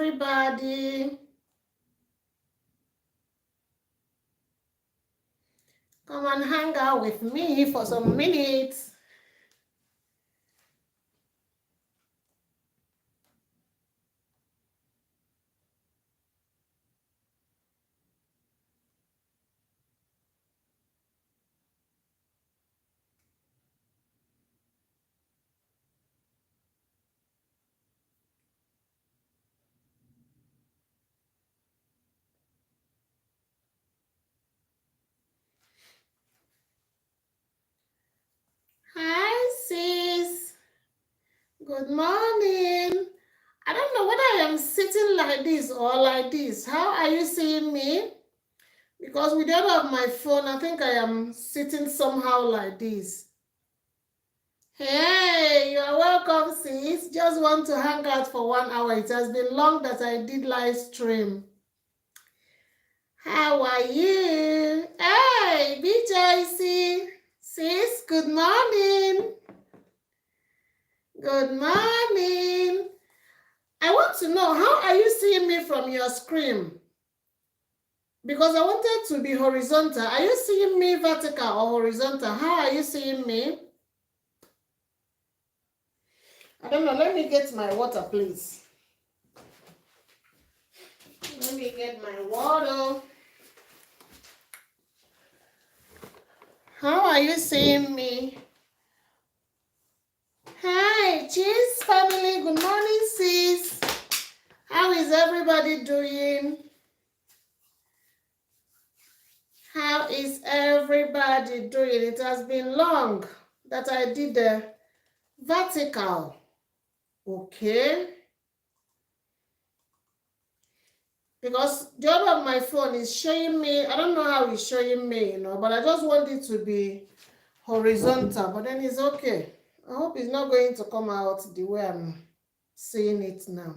everybody? Come and hang out with me for some minutes. Hi, sis. Good morning. I don't know whether I am sitting like this or like this. How are you seeing me? Because with the other of my phone, I think I am sitting somehow like this. Hey, you are welcome, sis. Just want to hang out for 1 hour. It has been long that I did live stream. How are you? Hey, BJC. Sis, good morning. Good morning. I want to know, how are you seeing me from your screen? Because I wanted to be horizontal. Are you seeing me vertical or horizontal? How are you seeing me? I don't know. Let me get my water, please. Let me get my water. How are you seeing me? Hi, cheese family. Good morning, sis. How is everybody doing? How is everybody doing? It has been long that I did the vertical. Okay. Because the other of my phone is showing me, I don't know how it's showing me, but I just want it to be horizontal, but then it's okay. I hope it's not going to come out the way I'm seeing it now.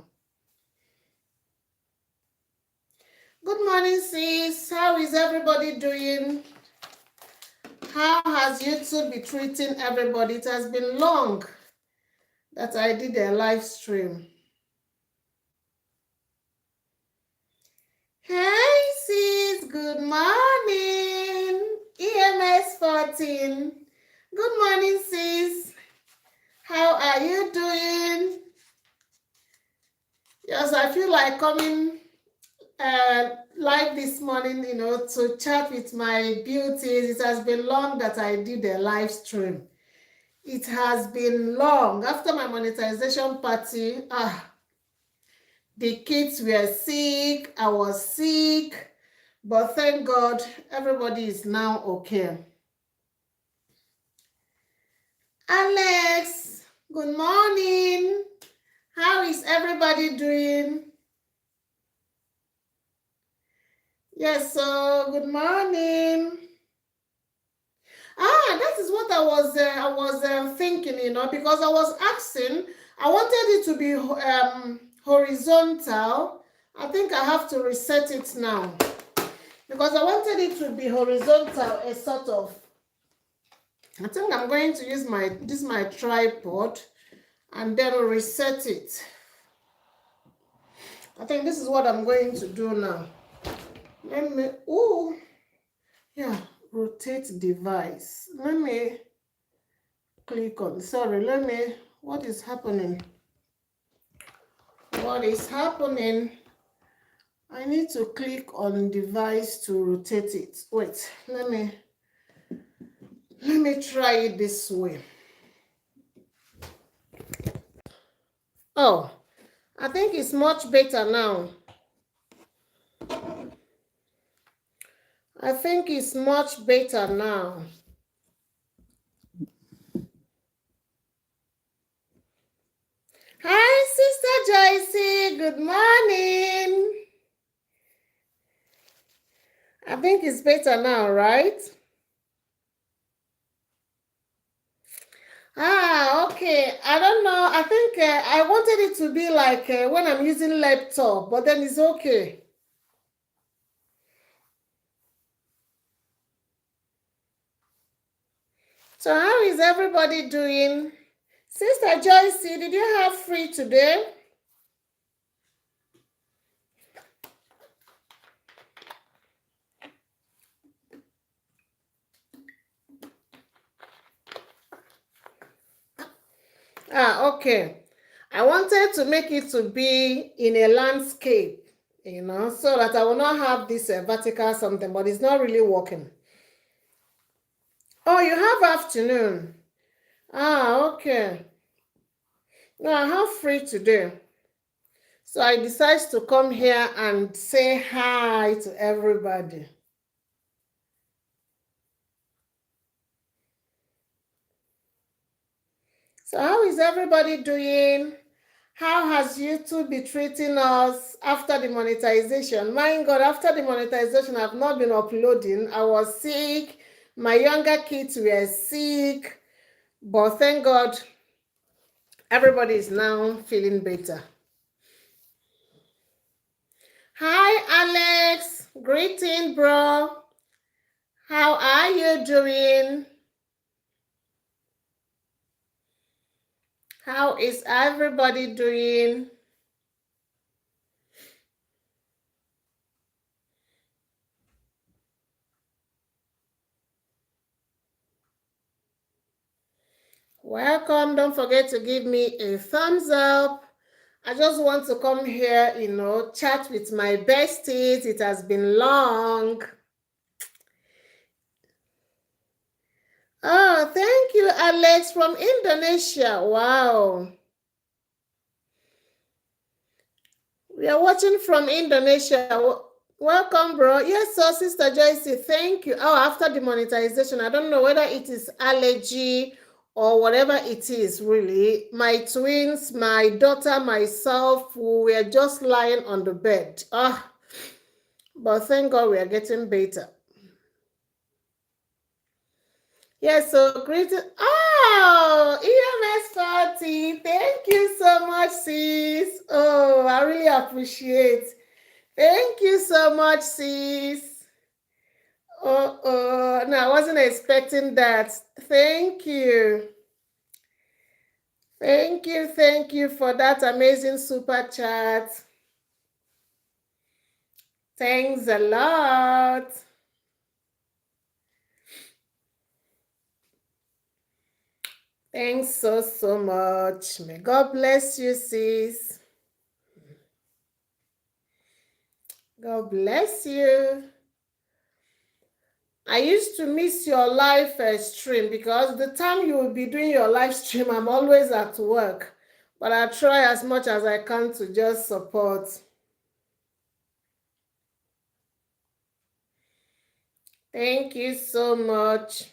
Good morning, sis. How is everybody doing? How has YouTube been treating everybody? It has been long that I did a live stream. Hey, sis. Good morning. EMS 14. Good morning, sis. How are you doing? Yes, I feel like coming live this morning, to chat with my beauties. It has been long that I did a live stream. It has been long. After my monetization party, the kids were sick, I was sick, but thank God everybody is now okay. Alex, good morning. How is everybody doing? Yes, so good morning. That is what I was thinking, because I was asking, I wanted it to be horizontal. I think I have to reset it now because I wanted it to be horizontal, a sort of. I think I'm going to use my tripod and then reset it. I think this is what I'm going to do now. Let me, rotate device. Let me click on, what is happening? What is happening? I need to click on device to rotate it. Wait, let me try it this way. Oh, I think it's much better now. I think it's much better now. Hi, Sister Joycey. Good morning. I think it's better now, right? Okay. I don't know. I think I wanted it to be like when I'm using laptop, but then it's okay. So how is everybody doing? Sister Joycey, did you have free today? Okay. I wanted to make it to be in a landscape, so that I will not have this vertical something, but it's not really working. Oh, you have afternoon. Okay. No, I have free today. So I decided to come here and say hi to everybody. So how is everybody doing? How has YouTube been treating us after the monetization? My God, after the monetization, I've not been uploading. I was sick. My younger kids were sick. But thank God, everybody is now feeling better. Hi, Alex. Greeting, bro. How are you doing? How is everybody doing? Welcome. Don't forget to give me a thumbs up. I just want to come here, chat with my besties. It has been long. Oh, thank you, Alex from Indonesia. Wow. We are watching from Indonesia. Welcome, bro. Yes, so Sister Joyce, thank you. Oh, after the monetization, I don't know whether it is allergy or whatever it is, really. My twins, my daughter, myself, we were just lying on the bed. But thank God we are getting better. Yes, so great. Oh, EMS 40. Thank you so much, sis. Oh, I really appreciate. Thank you so much, sis. No, I wasn't expecting that. Thank you. Thank you for that amazing super chat. Thanks a lot. Thanks so much. May God bless you, sis. God bless you. I used to miss your live stream because the time you will be doing your live stream, I'm always at work. But I try as much as I can to just support. Thank you so much.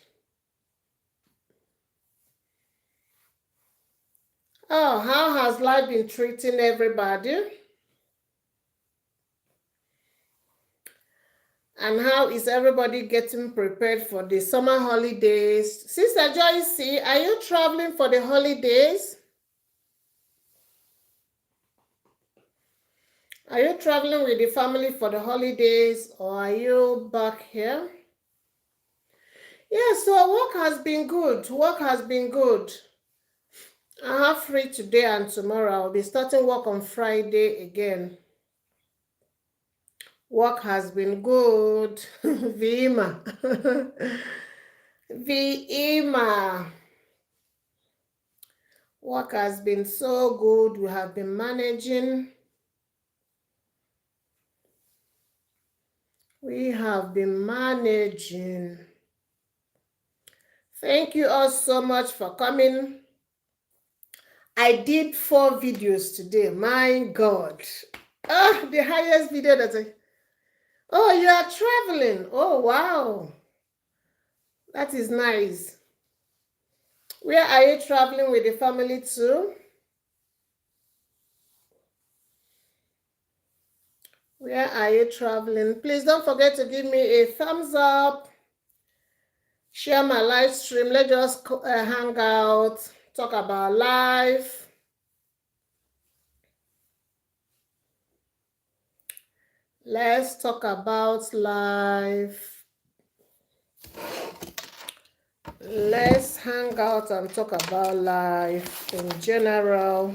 Oh, how has life been treating everybody? And how is everybody getting prepared for the summer holidays? Sister Joyce, are you traveling for the holidays? Are you traveling with the family for the holidays or are you back here? Yeah, so work has been good. Work has been good. I have free today and tomorrow. I'll be starting work on Friday again. Work has been good. Vima. Vima. Work has been so good. We have been managing. We have been managing. Thank you all so much for coming. I did 4 videos today. My God. The highest video that I... Oh, you are traveling. Oh, wow. That is nice. Where are you traveling with the family to? Where are you traveling? Please don't forget to give me a thumbs up. Share my live stream. Let's just hang out, talk about life. Let's talk about life. Let's hang out and talk about life in general.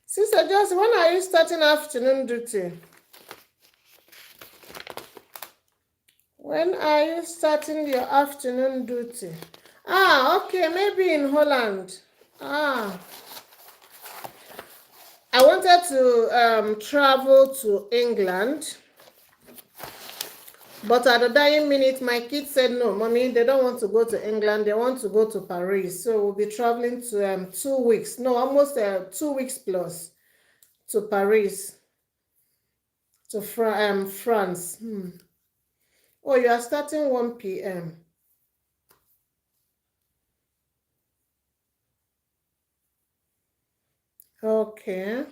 Sister Joyce, when are you starting afternoon duty? When are you starting your afternoon duty? Okay, maybe in Holland. I wanted to travel to England, but at the dying minute, my kids said no, mommy, they don't want to go to England. They want to go to Paris. So we'll be traveling to 2 weeks. No, almost 2 weeks plus to Paris, to France. Oh, you are starting 1 p.m. Okay.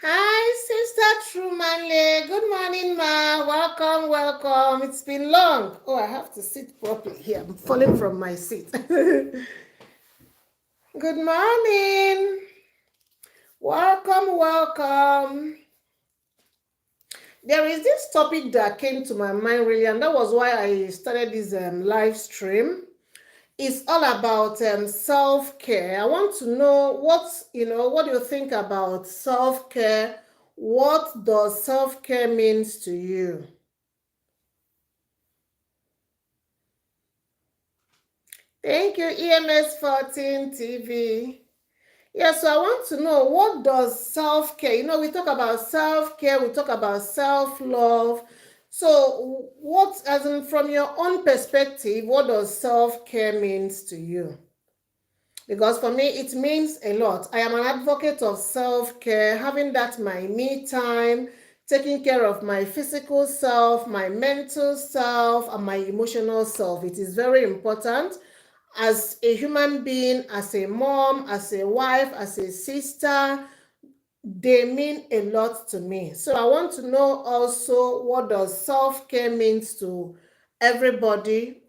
Hi, Sister Trumanle. Good morning, ma. Welcome, welcome. It's been long. Oh, I have to sit properly here. I'm falling from my seat. Good morning. Welcome, welcome. There is this topic that came to my mind really, and that was why I started this live stream. It's all about self-care. I want to know what do you think about self-care? What does self-care means to you? Thank you, EMS 14 TV. Yeah, so I want to know, what does self-care, we talk about self-care, we talk about self-love. So what, as in from your own perspective, what does self-care means to you? Because for me, it means a lot. I am an advocate of self-care, having that my me time, taking care of my physical self, my mental self, and my emotional self. It is very important as a human being, as a mom, as a wife, as a sister. They mean a lot to me. So I want to know also, what does self-care means to everybody.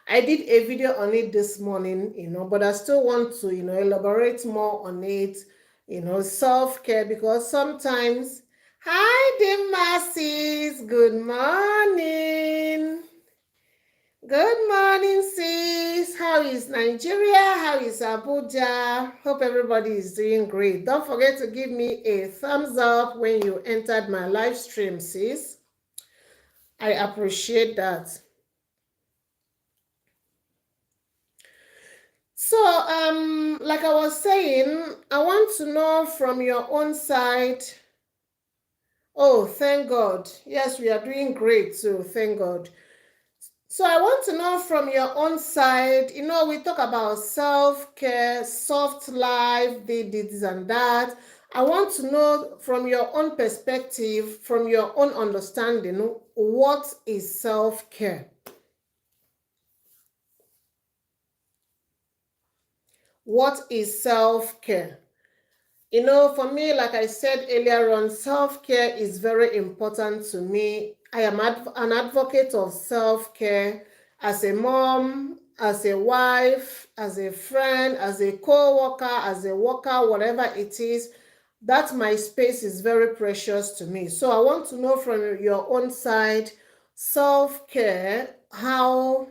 I did a video on it this morning, but I still want to elaborate more on it, self-care, because sometimes, hi, dear masses, good morning. Good morning, sis. How is Nigeria? How is Abuja? Hope everybody is doing great. Don't forget to give me a thumbs up when you entered my live stream, sis. I appreciate that. So, like I was saying, I want to know from your own side. Oh, thank God. Yes, we are doing great too. Thank God. So I want to know from your own side, we talk about self-care, soft life, this and that. I want to know from your own perspective, from your own understanding, what is self-care? What is self-care? For me, like I said earlier on, self-care is very important to me. I am an advocate of self-care as a mom, as a wife, as a friend, as a co-worker, as a worker, whatever it is. That my space is very precious to me. So I want to know from your own side, self-care, how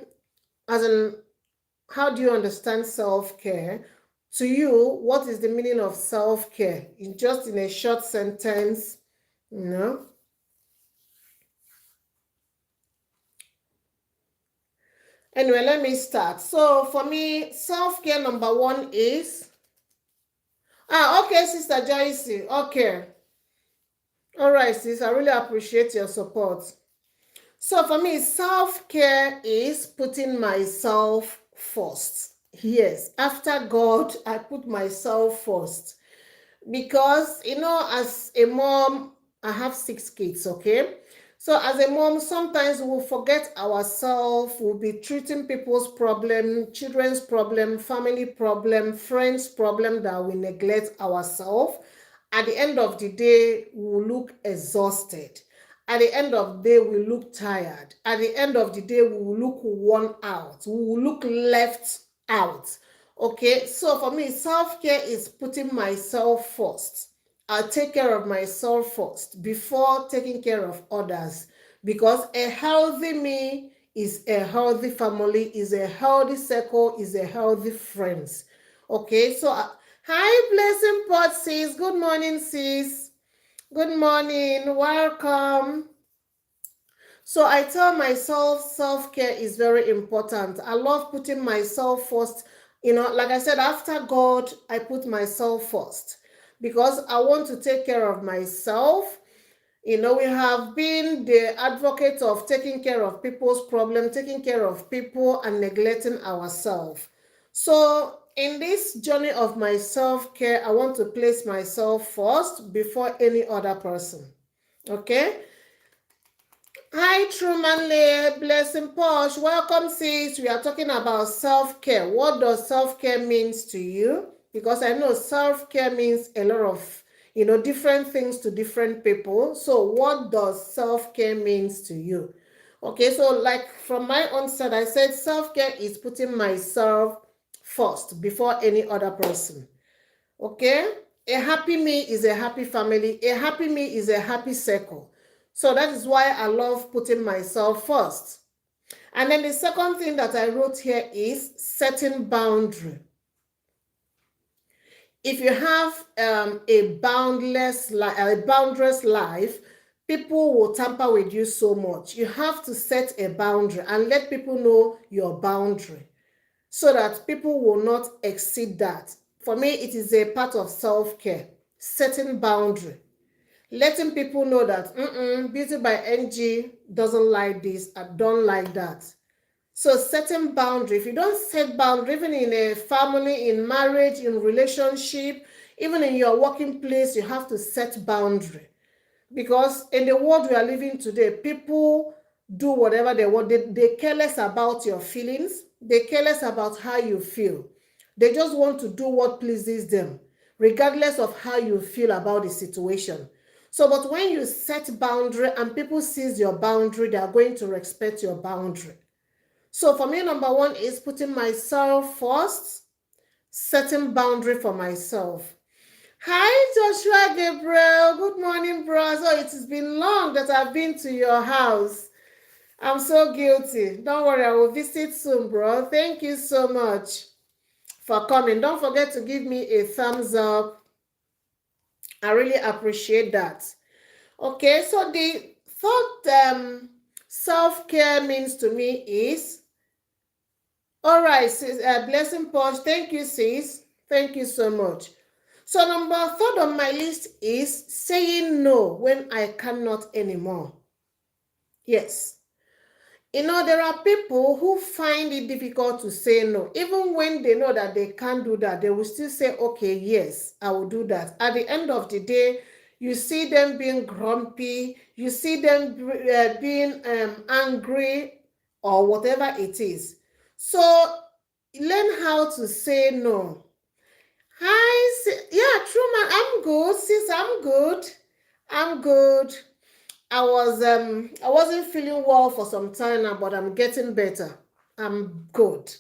do you understand self-care? To you, what is the meaning of self-care? Just in a short sentence, you know? Anyway, let me start. So for me, self-care number one is, okay, Sister Joyce. Okay. All right, sis, I really appreciate your support. So for me, self-care is putting myself first. Yes, after God, I put myself first. Because as a mom, I have 6 kids, okay? So as a mom, sometimes we'll forget ourselves. We'll be treating people's problem, children's problem, family problem, friends problem, that we neglect ourselves. At the end of the day, we'll look exhausted. At the end of the day, we look tired. At the end of the day, we will look worn out. We will look left out. Okay, so for me, self-care is putting myself first. I'll take care of myself first before taking care of others, because a healthy me is a healthy family, is a healthy circle, is a healthy friends. Okay, so hi, Blessing Pot sis. Good morning, sis. Good morning. Welcome. So I tell myself self-care is very important. I love putting myself first. Like I said, after God, I put myself first because I want to take care of myself. We have been the advocate of taking care of people's problem, taking care of people, and neglecting ourselves. So in this journey of my self-care, I want to place myself first before any other person. Okay? Hi, Truman Lee, Blessing Posh. Welcome, sis. We are talking about self-care. What does self-care means to you? Because I know self-care means a lot of, different things to different people. So what does self-care means to you? Okay, so like from my own side, I said self-care is putting myself first before any other person. Okay? A happy me is a happy family. A happy me is a happy circle. So that is why I love putting myself first. And then the second thing that I wrote here is setting boundary. If you have a boundless a boundless life, people will tamper with you so much. You have to set a boundary and let people know your boundary so that people will not exceed that. For me, it is a part of self-care, setting boundary, letting people know that Beauty by NG doesn't like this, I don't like that. So setting boundary. If you don't set boundary, even in a family, in marriage, in relationship, even in your working place, you have to set boundary. Because in the world we are living today, people do whatever they want. They care less about your feelings. They care less about how you feel. They just want to do what pleases them, regardless of how you feel about the situation. So, but when you set boundary and people sees your boundary, they are going to respect your boundary. So for me, number one is putting myself first, setting boundary for myself. Hi, Joshua Gabriel. Good morning, bro. So it has been long that I've been to your house. I'm so guilty. Don't worry, I will visit soon, bro. Thank you so much for coming. Don't forget to give me a thumbs up. I really appreciate that. Okay, so the third self-care means to me is, all right, sis, Blessing Posh. Thank you, sis. Thank you so much. So number third on my list is saying no when I cannot anymore. Yes. There are people who find it difficult to say no. Even when they know that they can't do that, they will still say, okay, yes, I will do that. At the end of the day, you see them being grumpy, you see them being angry or whatever it is. So learn how to say no. Hi, yeah, Truman, I'm good, sis, I'm good. I'm good. I wasn't feeling well for some time now, but I'm getting better. I'm good.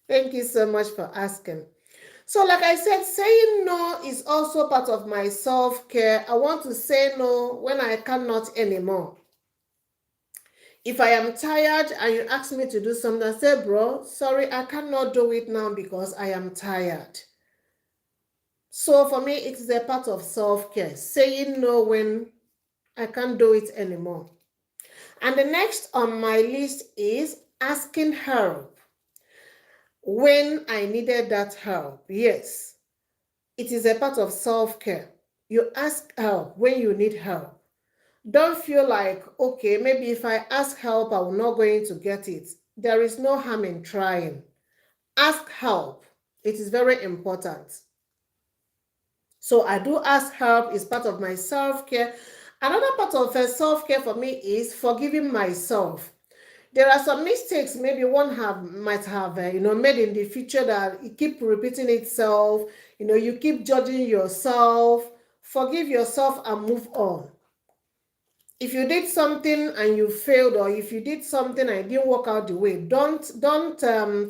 Thank you so much for asking. So like I said, saying no is also part of my self-care. I want to say no when I cannot anymore. If I am tired and you ask me to do something, I say, bro, sorry, I cannot do it now because I am tired. So for me, it is a part of self-care, saying no when I can't do it anymore. And the next on my list is asking help when I needed that help. Yes, it is a part of self-care. You ask help when you need help. Don't feel like, okay, maybe if I ask help, I'm not going to get it. There is no harm in trying. Ask help. It is very important. So I do ask help. It's part of my self-care. Another part of self-care for me is forgiving myself. There are some mistakes maybe one might have made in the future that it keep repeating itself. You keep judging yourself. Forgive yourself and move on. If you did something and you failed, or if you did something and it didn't work out the way, don't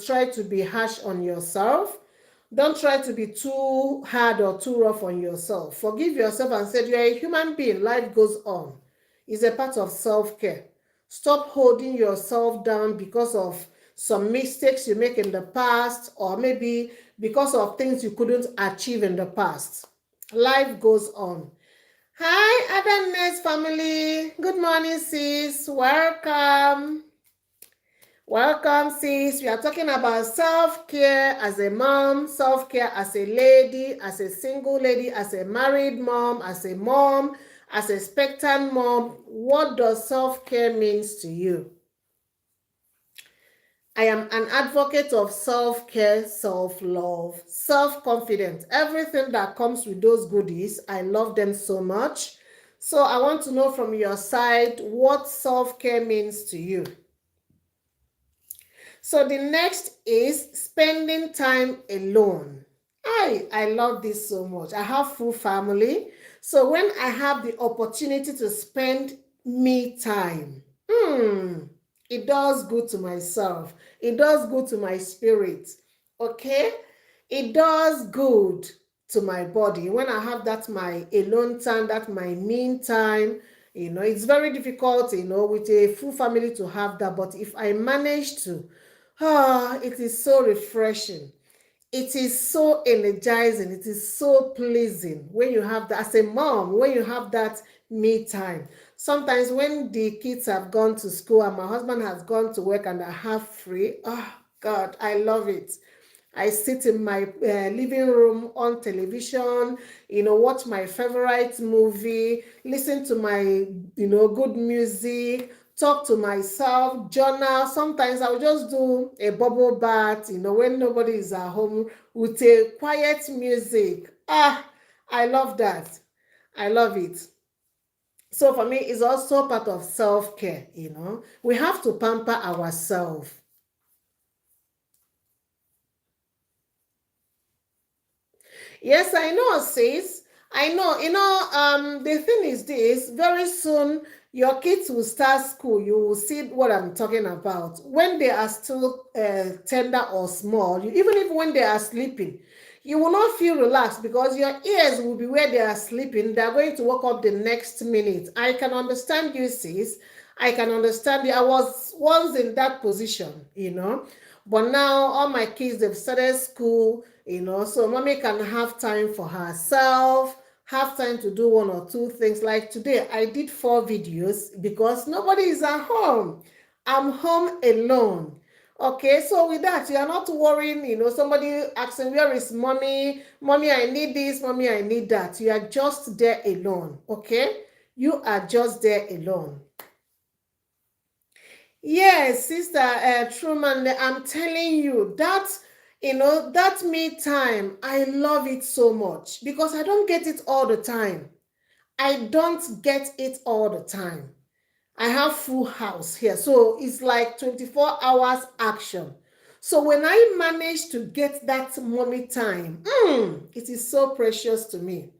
try to be harsh on yourself. Don't try to be too hard or too rough on yourself. Forgive yourself and say you're a human being. Life goes on. It's a part of self-care. Stop holding yourself down because of some mistakes you make in the past, or maybe because of things you couldn't achieve in the past. Life goes on. Hi, Adamnes family. Good morning, sis. Welcome. Welcome, sis. We are talking about self-care as a mom, self-care as a lady, as a single lady, as a married mom, as a mom, as a expectant mom. What does self-care means to you? I am an advocate of self-care, self-love, self-confidence. Everything that comes with those goodies, I love them so much. So I want to know from your side what self-care means to you. So the next is spending time alone. I love this so much. I have full family. So when I have the opportunity to spend me time, it does good to myself. It does good to my spirit. Okay? It does good to my body. When I have that my alone time, that my me time, it's very difficult, with a full family to have that. But if I manage to, it is so refreshing. It is so energizing. It is so pleasing when you have that, as a mom, when you have that me time. Sometimes when the kids have gone to school and my husband has gone to work and I have free, oh God, I love it. I sit in my living room on television, watch my favorite movie, listen to my, good music, talk to myself, journal. Sometimes I'll just do a bubble bath, when nobody is at home with a quiet music. I love that. I love it. So for me, it's also part of self-care, We have to pamper ourselves. Yes, I know, sis. I know. The thing is this, very soon your kids will start school. You will see what I'm talking about. When they are still tender or small, even if when they are sleeping, you will not feel relaxed because your ears will be where they are sleeping. They are going to wake up the next minute. I can understand you, sis. I can understand you. I was once in that position. But now all my kids, they've started school, so mommy can have time for herself, have time to do one or two things. Like today, I did 4 videos because nobody is at home. I'm home alone. Okay, so with that, you are not worrying, somebody asking, where is mommy? Mommy, I need this. Mommy, I need that. You are just there alone. Okay? You are just there alone. Yes, Sister Truman, I'm telling you that, that me time, I love it so much because I don't get it all the time. I don't get it all the time. I have full house here, so it's like 24 hours action. So when I manage to get that mommy time, it is so precious to me.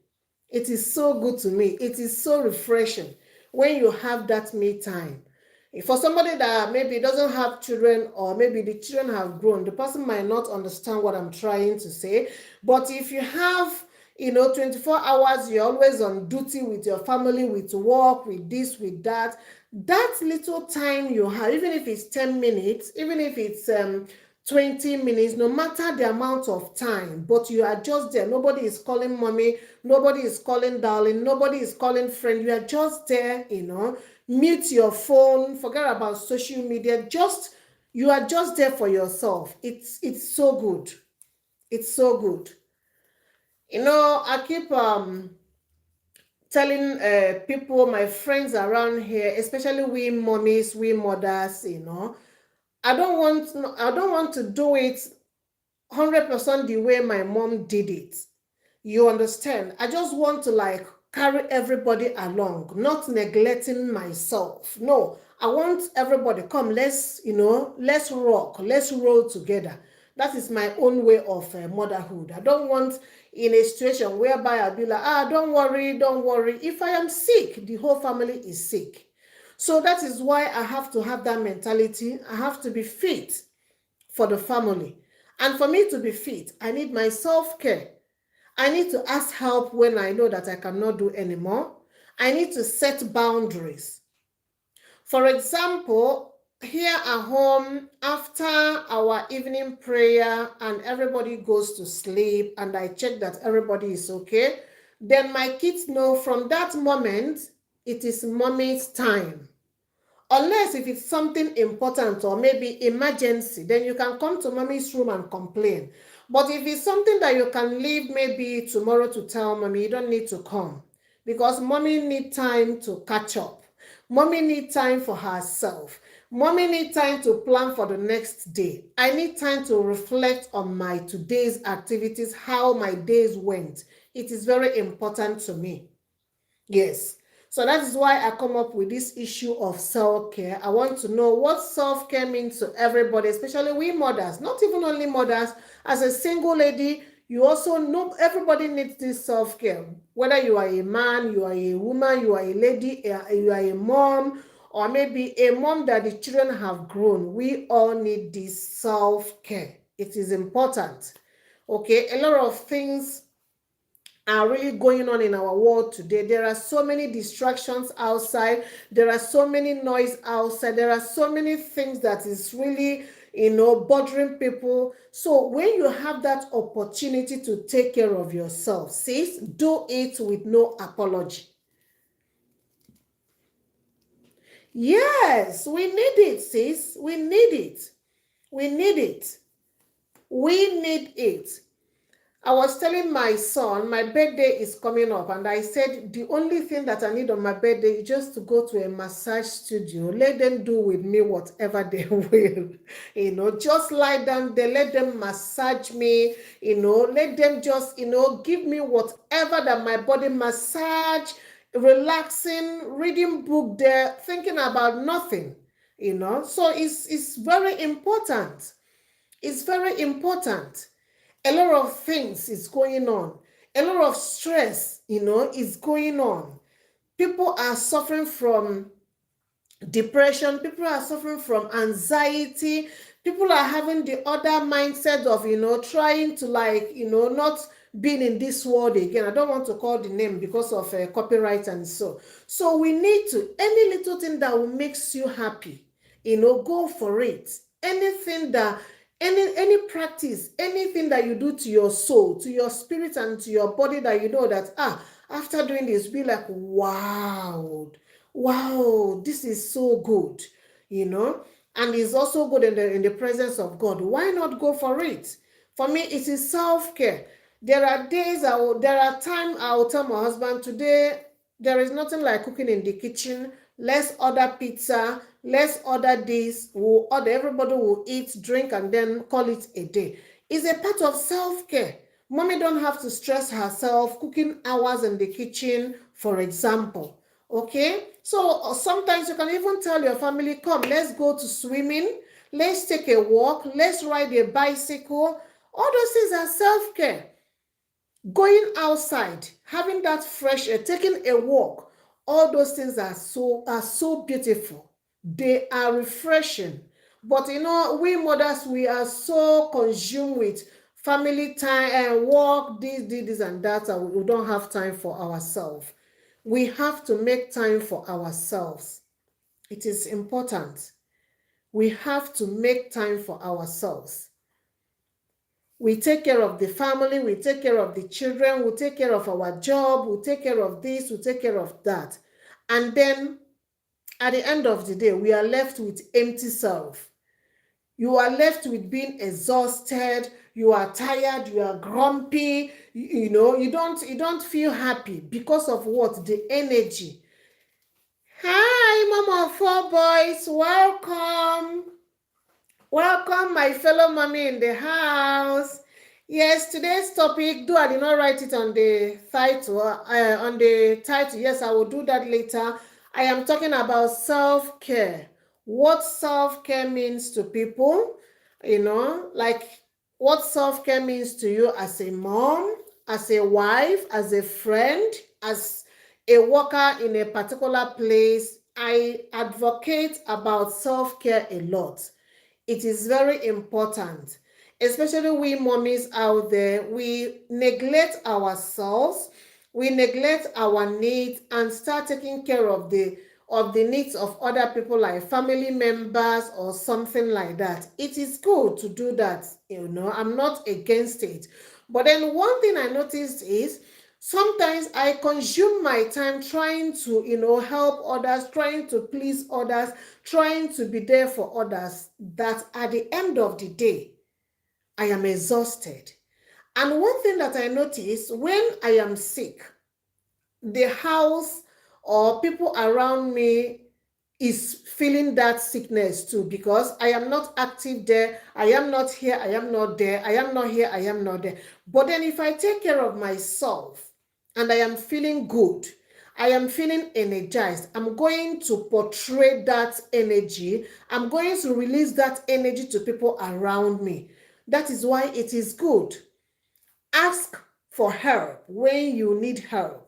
It is so good to me. It is so refreshing when you have that me time. For somebody that maybe doesn't have children, or maybe the children have grown, the person might not understand what I'm trying to say. But if you have, 24 hours, you're always on duty with your family, with work, with this, with that. That little time you have, even if it's 10 minutes, even if it's 20 minutes, no matter the amount of time, but you are just there. Nobody is calling mommy, nobody is calling darling, nobody is calling friend. You are just there, mute your phone, forget about social media. You are just there for yourself. It's so good. It's so good. I keep telling people, my friends around here, especially we mommies, we mothers, I don't want to do it 100% the way my mom did it. You understand? I just want to carry everybody along, not neglecting myself. No, I want everybody, come, let's rock, let's roll together. That is my own way of motherhood. I don't want in a situation whereby I'll be like, don't worry, don't worry. If I am sick, the whole family is sick. So that is why I have to have that mentality. I have to be fit for the family. And for me to be fit, I need my self-care. I need to ask help when I know that I cannot do anymore. I need to set boundaries. For example, here at home, after our evening prayer and everybody goes to sleep and I check that everybody is okay, then my kids know from that moment it is mommy's time. Unless if it's something important or maybe emergency, then you can come to mommy's room and complain. But if it's something that you can leave maybe tomorrow to tell mommy, you don't need to come. Because mommy need time to catch up. Mommy need time for herself. Mommy need time to plan for the next day. I need time to reflect on my today's activities, how my days went. It is very important to me. Yes. So that is why I come up with this issue of self-care. I want to know what self-care means to everybody, especially we mothers, not even only mothers. As a single lady, you also know everybody needs this self-care. Whether you are a man, you are a woman, you are a lady, you are a mom, or maybe a mom that the children have grown. We all need this self-care. It is important. Okay, a lot of things are really going on in our world today. There are so many distractions outside. There are so many noise outside. There are so many things that is really, bothering people. So when you have that opportunity to take care of yourself, sis, do it with no apology. Yes, we need it, sis. We need it. We need it. We need it. I was telling my son, my birthday is coming up, and I said the only thing that I need on my birthday is just to go to a massage studio. Let them do with me whatever they will. Just lie down there, let them massage me, let them just, give me whatever that my body massage, relaxing, reading book there, thinking about nothing, So it's very important. It's very important. A lot of things is going on. A lot of stress, is going on. People are suffering from depression. People are suffering from anxiety. People are having the other mindset of, trying to not being in this world again. I don't want to call the name because of copyright and so. So we need to, any little thing that will makes you happy, go for it. Anything that any practice, anything that you do to your soul, to your spirit, and to your body that you know that after doing this, be like, wow, this is so good, and it's also good in the presence of God. Why not go for it? For me, it is self-care. There are days there are times I will tell my husband, today there is nothing like cooking in the kitchen. Let's order pizza. Let's order this. We'll order. Everybody will eat, drink, and then call it a day. It's a part of self-care. Mommy don't have to stress herself cooking hours in the kitchen, for example. Okay? So sometimes you can even tell your family, come, let's go to swimming. Let's take a walk. Let's ride a bicycle. All those things are self-care. Going outside, having that fresh air, taking a walk, all those things are so beautiful. They are refreshing. But we mothers, we are so consumed with family time and work, this and that, and we don't have time for ourselves. We have to make time for ourselves. It is important. We have to make time for ourselves. We take care of the family, we take care of the children, we take care of our job, we take care of this, we take care of that. And then at the end of the day, we are left with empty self. You are left with being exhausted, you are tired, you are grumpy, you don't feel happy because of what? The energy. Hi, Mama of Four Boys, welcome. Welcome, my fellow mommy in the house. Yes, today's topic, though I did not write it on the title. Yes, I will do that later. I am talking about self-care. What self-care means to people, like what self-care means to you as a mom, as a wife, as a friend, as a worker in a particular place. I advocate about self-care a lot. It is very important, especially we mommies out there. We neglect ourselves, we neglect our needs, and start taking care of the of the needs of other people, like family members or something like that. It is good to do that, I'm not against it. But then one thing I noticed is sometimes I consume my time trying to, help others, trying to please others, trying to be there for others, that at the end of the day, I am exhausted. And one thing that I notice, when I am sick, the house or people around me is feeling that sickness too, because I am not active there, I am not here, I am not there, I am not here, I am not there. But then if I take care of myself and I am feeling good, I am feeling energized, I'm going to portray that energy, I'm going to release that energy to people around me. That is why it is good. Ask for help when you need help.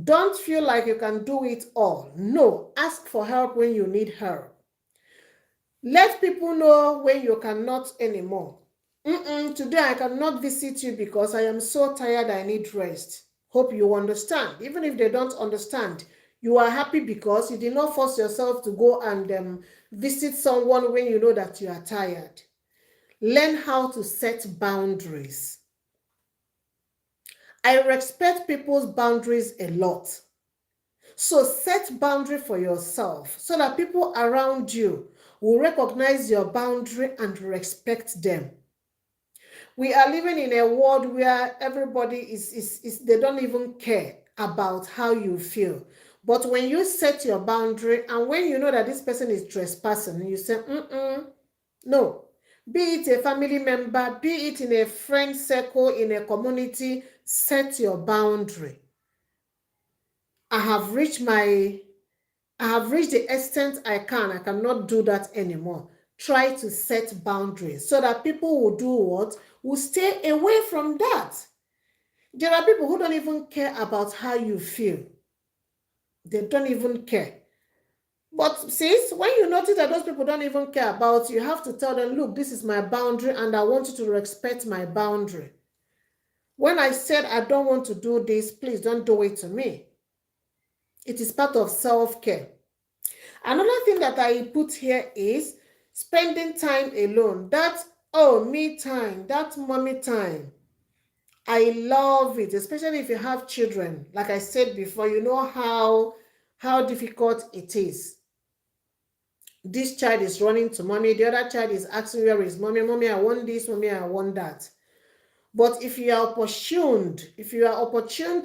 Don't feel like you can do it all. No, ask for help when you need help. Let people know when you cannot anymore. Today I cannot visit you because I am so tired, I need rest. Hope you understand. Even if they don't understand, you are happy because you did not force yourself to go and visit someone when you know that you are tired. Learn how to set boundaries. I respect people's boundaries a lot. So set boundary for yourself so that people around you will recognize your boundary and respect them. We are living in a world where everybody is they don't even care about how you feel. But when you set your boundary and when you know that this person is trespassing, you say, no. Be it a family member, be it in a friend circle, in a community, set your boundary. I have reached the extent I cannot do that anymore. Try to set boundaries so that people will do what? Will stay away from that. There are people who don't even care about how you feel. They don't even care. But sis, when you notice that those people don't even care about you, you have to tell them, look, this is my boundary and I want you to respect my boundary. When I said I don't want to do this, please don't do it to me. It is part of self-care. Another thing that I put here is spending time alone. That, me time, that mommy time. I love it, especially if you have children. Like I said before, you know how difficult it is. This child is running to mommy, the other child is asking, where is mommy? Mommy, I want this, mommy, I want that. But if you are opportune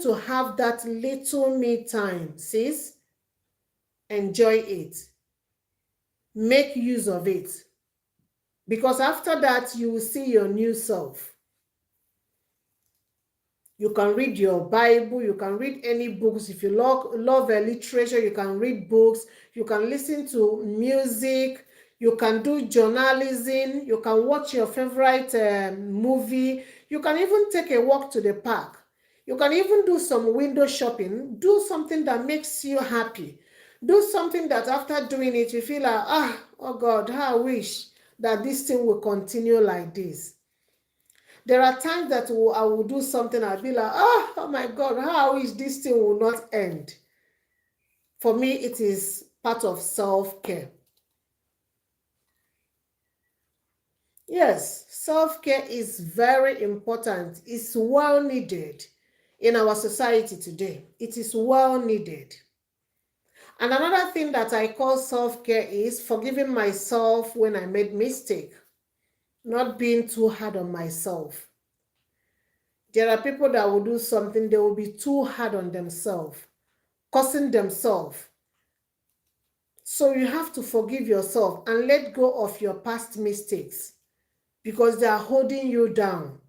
to have that little me time, sis, enjoy it. Make use of it. Because after that, you will see your new self. You can read your Bible, you can read any books. If you love literature, you can read books, you can listen to music, you can do journalism, you can watch your favorite movie, you can even take a walk to the park. You can even do some window shopping, do something that makes you happy. Do something that after doing it, you feel like, oh God, how I wish that this thing will continue like this. There are times that I will do something, I'll be like, oh my God, how I wish this thing will not end. For me, it is part of self-care. Yes, self-care is very important. It's well needed in our society today. It is well needed. And another thing that I call self-care is forgiving myself when I made mistake, not being too hard on myself. There are people that will do something, they will be too hard on themselves, cursing themselves. So you have to forgive yourself and let go of your past mistakes because they are holding you down.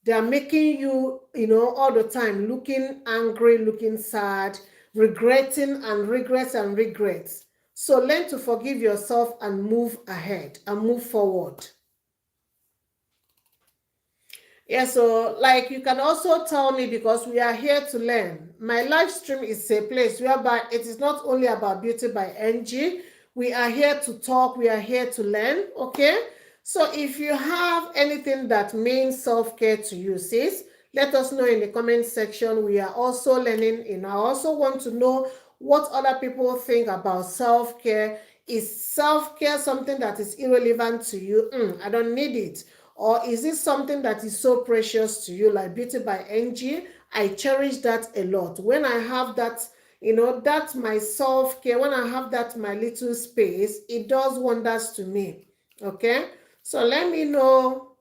They are making you, all the time looking angry, looking sad, regretting and regrets and regrets. So learn to forgive yourself and move ahead and move forward. Yeah, so like you can also tell me, because we are here to learn. My live stream is a place whereby it is not only about Beauty by NG. We are here to talk. We are here to learn, okay? So if you have anything that means self-care to you, sis, let us know in the comment section. We are also learning, I also want to know what other people think about self-care. Is self-care something that is irrelevant to you? I don't need it. Or is it something that is so precious to you, like Beauty by Angie? I cherish that a lot. When I have that, that's my self-care. When I have that my little space, it does wonders to me. Okay? So let me know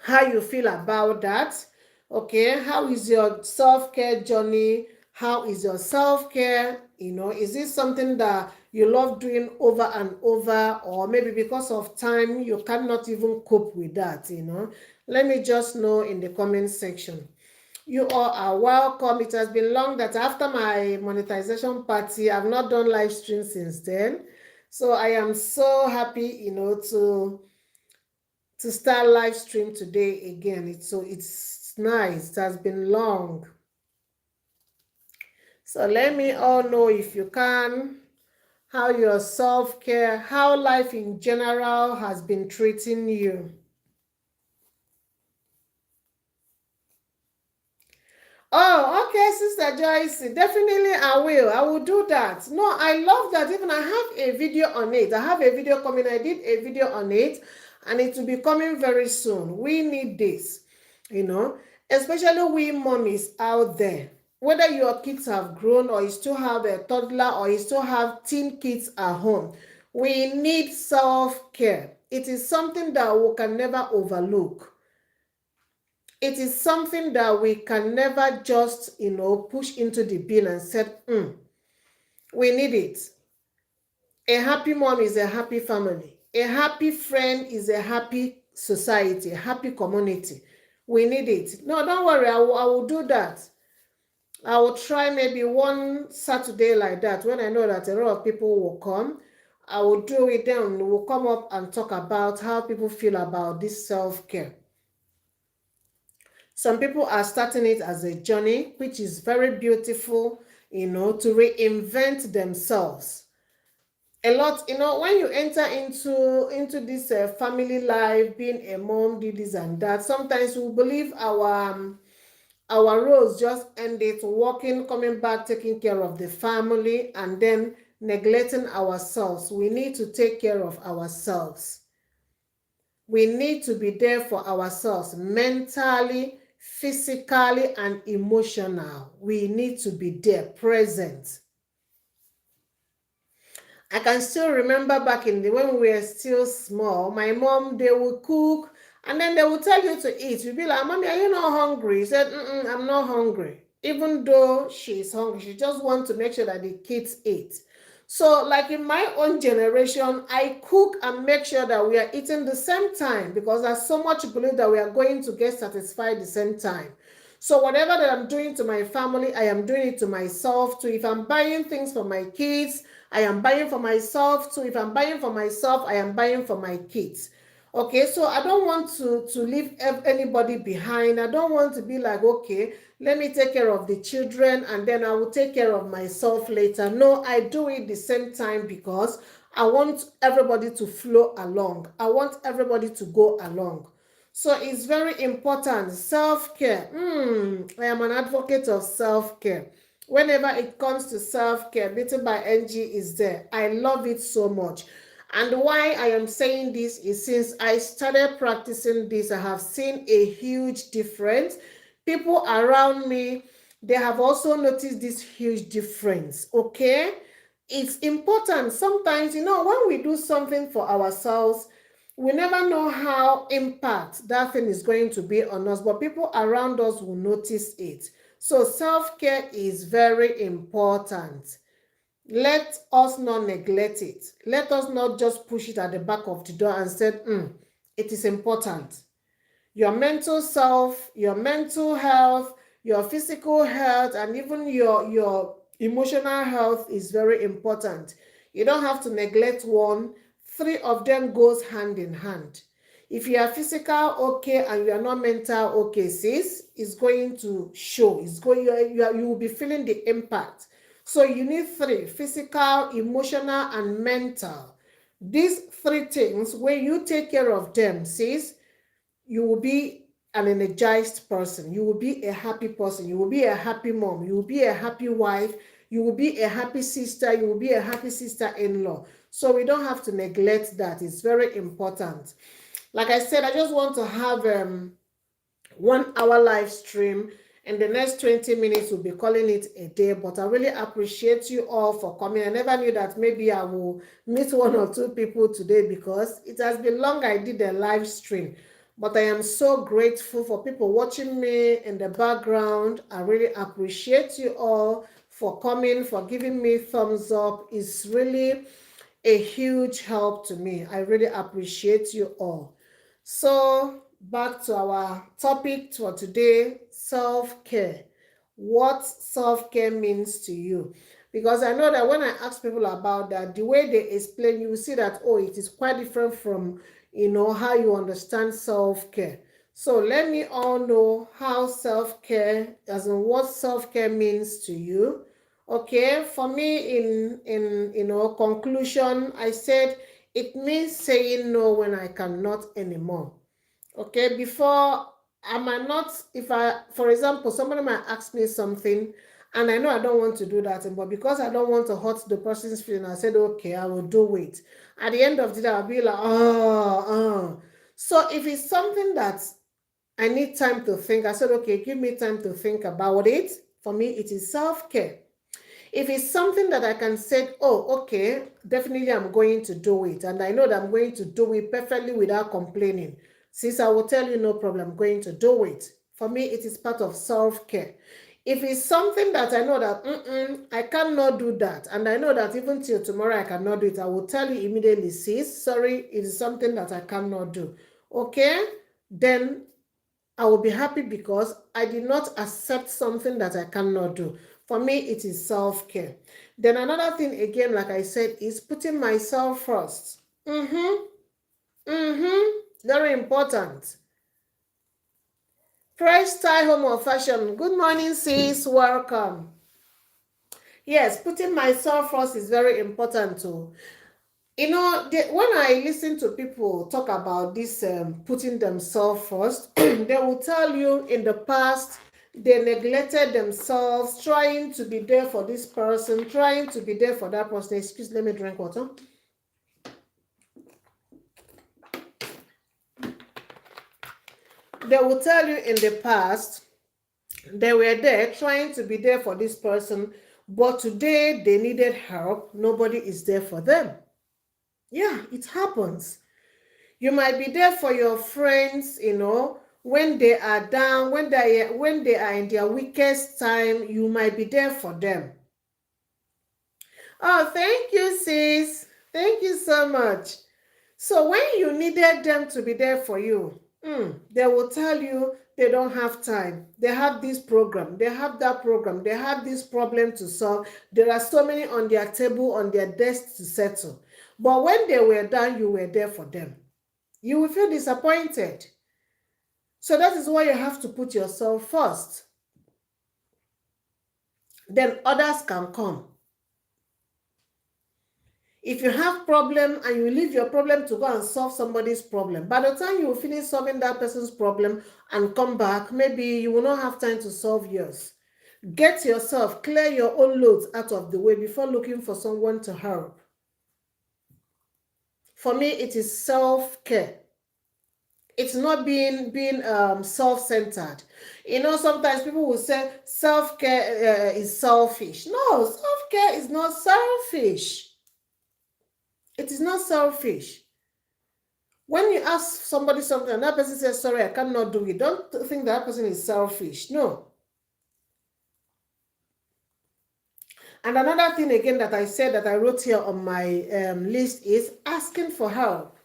how you feel about that. Okay, how is your self-care journey? How is your self-care? Is this something that you love doing over and over, or maybe because of time you cannot even cope with that? Let me just know in the comment section. You all are welcome. It has been long that after my monetization party, I've not done live stream since then. So I am so happy, to start live stream today again. It's nice. It has been long. So let me all know, if you can, how your self-care, how life in general has been treating you. Oh, okay, Sister Joyce. Definitely I will. I will do that. No, I love that. Even I have a video on it. I have a video coming. I did a video on it, and it will be coming very soon. We need this, especially we mommies out there. Whether your kids have grown, or you still have a toddler, or you still have teen kids at home, we need self-care. It is something that we can never overlook. It is something that we can never just, push into the bin and said, we need it. A happy mom is a happy family. A happy friend is a happy society, a happy community. We need it. No, don't worry, I will do that. I will try maybe one Saturday like that, when I know that a lot of people will come. I will do it, then we'll come up and talk about how people feel about this self-care. Some people are starting it as a journey, which is very beautiful, to reinvent themselves. A lot, when you enter into this family life, being a mom, this and that, sometimes we believe our roles just ended working, coming back, taking care of the family, and then neglecting ourselves. We need to take care of ourselves. We need to be there for ourselves mentally, physically, and emotional. We need to be there, present. I can still remember back in when we were still small, my mom, they would cook, and then they would tell you to eat. You'd be like, Mommy, are you not hungry? You said, I'm not hungry. Even though she's hungry, she just wants to make sure that the kids eat. So like in my own generation, I cook and make sure that we are eating the same time, because there's so much belief that we are going to get satisfied the same time. So whatever that I'm doing to my family, I am doing it to myself too. If I'm buying things for my kids, I am buying for myself too. If I'm buying for myself, I am buying for my kids. Okay, so I don't want to leave anybody behind. I don't want to be like, okay, let me take care of the children and then I will take care of myself later. No, I do it the same time, because I want everybody to flow along. I want everybody to go along. So it's very important. Self-care. I am an advocate of self-care. Whenever it comes to self-care, Beauty by Angie is there. I love it so much. And why I am saying this is, since I started practicing this, I have seen a huge difference. People around me, they have also noticed this huge difference. Okay? It's important. Sometimes, when we do something for ourselves, we never know how impact that thing is going to be on us, but people around us will notice it. So self-care is very important. Let us not neglect it. Let us not just push it at the back of the door and say, it is important. Your mental self, your mental health, your physical health, and even your emotional health is very important. You don't have to neglect one. 3 of them goes hand in hand. If you are physical okay and you are not mental okay, sis, it's going to show. You will be feeling the impact. So you need 3: physical, emotional, and mental. These 3 things, when you take care of them, sis, you will be an energized person. You will be a happy person. You will be a happy mom. You will be a happy wife. you will be a happy sister, you will be a happy sister-in-law. So we don't have to neglect that. It's very important. Like I said, I just want to have 1 hour live stream, and the next 20 minutes we'll be calling it a day. But I really appreciate you all for coming. I never knew that maybe I will meet 1 or 2 people today, because it has been long I did a live stream. But I am so grateful for people watching me in the background. I really appreciate you all for coming, for giving me thumbs up. It's really a huge help to me. I really appreciate you all. So back to our topic for today, self-care. What self-care means to you. Because I know that when I ask people about that, the way they explain, you will see that, oh, it is quite different from, how you understand self-care. So let me all know how self-care, as in what self-care means to you. Okay, for me, in conclusion, I said it means saying no when I cannot anymore. Okay, before, I might not, if I, for example, somebody might ask me something and I know I don't want to do that, but because I don't want to hurt the person's feeling, I said, okay, I will do it. At the end of the day, I'll be like, oh. So if it's something that I need time to think, I said, okay, give me time to think about it. For me, it is self-care. If it's something that I can say, oh, okay, definitely I'm going to do it, and I know that I'm going to do it perfectly without complaining, since I will tell you no problem, I'm going to do it. For me, it is part of self-care. If it's something that I know that I cannot do that, and I know that even till tomorrow I cannot do it, I will tell you immediately, sis, sorry, it is something that I cannot do. Okay? Then I will be happy because I did not accept something that I cannot do. For me, it is self-care. Then another thing, again, like I said, is putting myself first. Very important. Fresh style, home or fashion. Good morning, sis. Welcome. Yes, putting myself first is very important too. When I listen to people talk about this putting themselves first, they will tell you in the past they neglected themselves, trying to be there for this person, trying to be there for that person. Excuse, let me drink water. They will tell you in the past they were there trying to be there for this person, but today they needed help. Nobody is there for them. Yeah, it happens. You might be there for your friends, when they are down, when they are in their weakest time, you might be there for them. Oh, thank you, sis. Thank you so much. So when you needed them to be there for you, they will tell you they don't have time. They have this program, they have that program, they have this problem to solve. There are so many on their table, on their desk to settle. But when they were done, you were there for them. You will feel disappointed. So that is why you have to put yourself first. Then others can come. If you have problem and you leave your problem to go and solve somebody's problem, by the time you finish solving that person's problem and come back, maybe you will not have time to solve yours. Get yourself, clear your own loads out of the way before looking for someone to help. For me, it is self-care. It's not being self-centered. Sometimes people will say self-care is selfish. No, self-care is not selfish. It is not selfish. When you ask somebody something and that person says, sorry, I cannot do it, don't think that person is selfish. No. And another thing again that I said that I wrote here on my list is asking for help.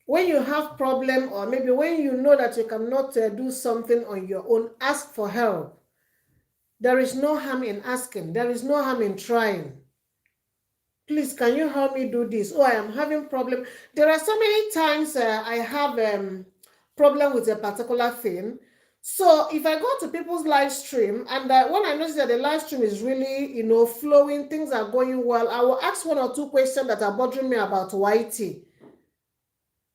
When you have problem, or maybe when you know that you cannot do something on your own, ask for help. There is no harm in asking. There is no harm in trying. Please, can you help me do this? Oh, I am having problem. There are so many times I have problem with a particular thing. So if I go to people's live stream and when I notice that the live stream is really, flowing, things are going well, I will ask 1 or 2 questions that are bothering me about YT.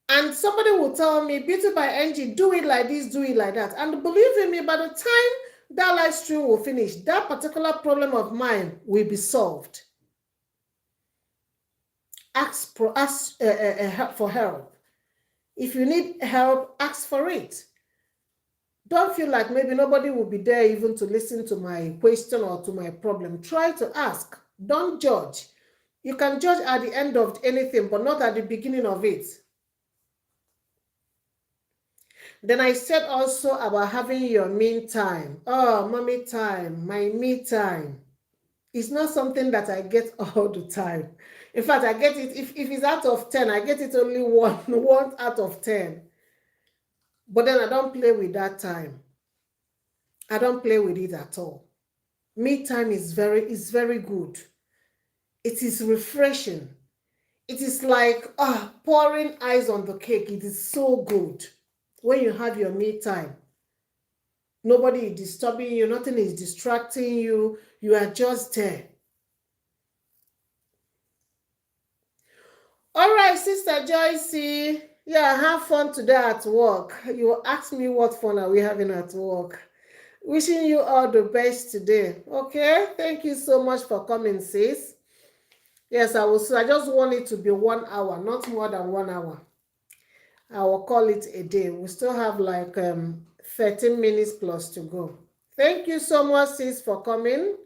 And somebody will tell me, Beauty by Angie, do it like this, do it like that. And believe in me, by the time that live stream will finish. That particular problem of mine will be solved. Ask for help. If you need help, ask for it. Don't feel like maybe nobody will be there even to listen to my question or to my problem. Try to ask. Don't judge. You can judge at the end of anything, but not at the beginning of it. Then I said also about having your me time. Oh, mommy time, my me time. It's not something that I get all the time. In fact, I get it, if it's out of 10, I get it only one out of 10. But then I don't play with that time. I don't play with it at all. Me time is very good. It is refreshing. It is like pouring ice on the cake. It is so good when you have your me time. Nobody is disturbing you. Nothing is distracting you. You are just there. All right, Sister Joycey. Yeah, have fun today at work. You ask me what fun are we having at work. Wishing you all the best today. Okay? Thank you so much for coming, sis. Yes, I just want it to be 1 hour, not more than 1 hour. I will call it a day. We still have like 13 minutes plus to go. Thank you so much, sis, for coming.